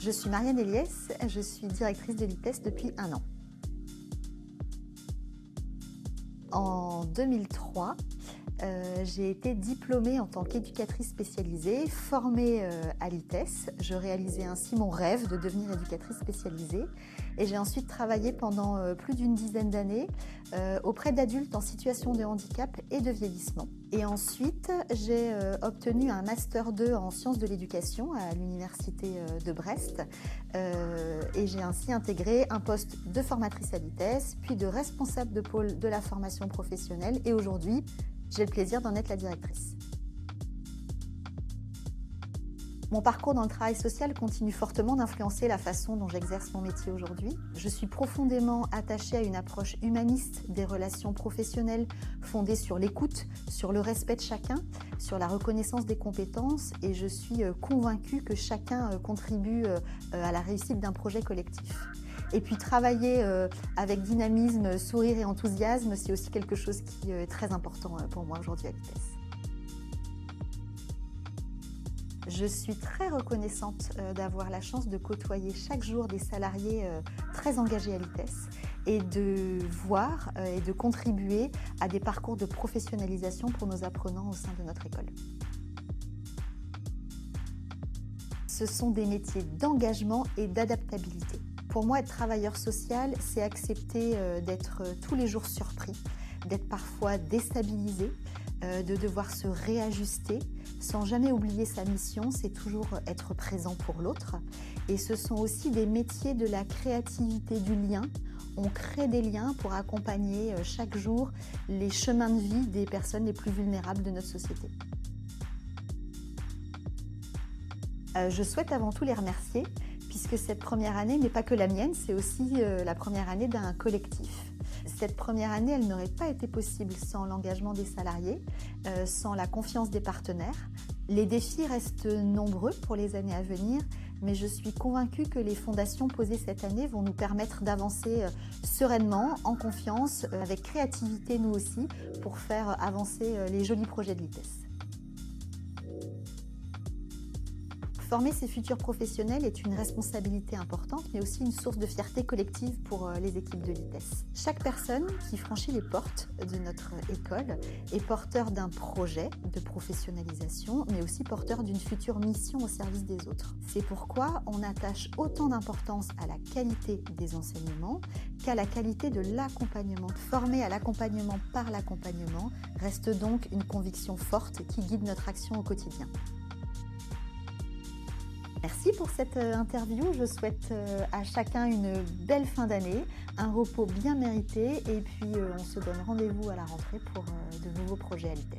Je suis Marianne Eliès, je suis directrice de l'ITES depuis 1 an. En 2003, j'ai été diplômée en tant qu'éducatrice spécialisée, formée à l'ITES. Je réalisais ainsi mon rêve de devenir éducatrice spécialisée. Et j'ai ensuite travaillé pendant plus d'une dizaine d'années auprès d'adultes en situation de handicap et de vieillissement. Et ensuite, j'ai obtenu un Master 2 en sciences de l'éducation à l'Université de Brest. Et j'ai ainsi intégré un poste de formatrice à l'ITES, puis de responsable de pôle de la formation professionnelle. Et aujourd'hui, j'ai le plaisir d'en être la directrice. Mon parcours dans le travail social continue fortement d'influencer la façon dont j'exerce mon métier aujourd'hui. Je suis profondément attachée à une approche humaniste des relations professionnelles fondée sur l'écoute, sur le respect de chacun, sur la reconnaissance des compétences et je suis convaincue que chacun contribue à la réussite d'un projet collectif. Et puis travailler avec dynamisme, sourire et enthousiasme, c'est aussi quelque chose qui est très important pour moi aujourd'hui à l'ITES. Je suis très reconnaissante d'avoir la chance de côtoyer chaque jour des salariés très engagés à l'ITES et de voir et de contribuer à des parcours de professionnalisation pour nos apprenants au sein de notre école. Ce sont des métiers d'engagement et d'adaptabilité. Pour moi, être travailleur social, c'est accepter d'être tous les jours surpris, d'être parfois déstabilisé, de devoir se réajuster sans jamais oublier sa mission, c'est toujours être présent pour l'autre. Et ce sont aussi des métiers de la créativité du lien. On crée des liens pour accompagner chaque jour les chemins de vie des personnes les plus vulnérables de notre société. Je souhaite avant tout les remercier puisque cette première année n'est pas que la mienne, c'est aussi la première année d'un collectif. Cette première année, elle n'aurait pas été possible sans l'engagement des salariés, sans la confiance des partenaires. Les défis restent nombreux pour les années à venir, mais je suis convaincue que les fondations posées cette année vont nous permettre d'avancer sereinement, en confiance, avec créativité nous aussi, pour faire avancer les jolis projets de l'ITES. Former ses futurs professionnels est une responsabilité importante, mais aussi une source de fierté collective pour les équipes de l'ITES. Chaque personne qui franchit les portes de notre école est porteur d'un projet de professionnalisation, mais aussi porteur d'une future mission au service des autres. C'est pourquoi on attache autant d'importance à la qualité des enseignements qu'à la qualité de l'accompagnement. Former à l'accompagnement par l'accompagnement reste donc une conviction forte qui guide notre action au quotidien. Merci pour cette interview. Je souhaite à chacun une belle fin d'année, un repos bien mérité et puis on se donne rendez-vous à la rentrée pour de nouveaux projets à l'ITES.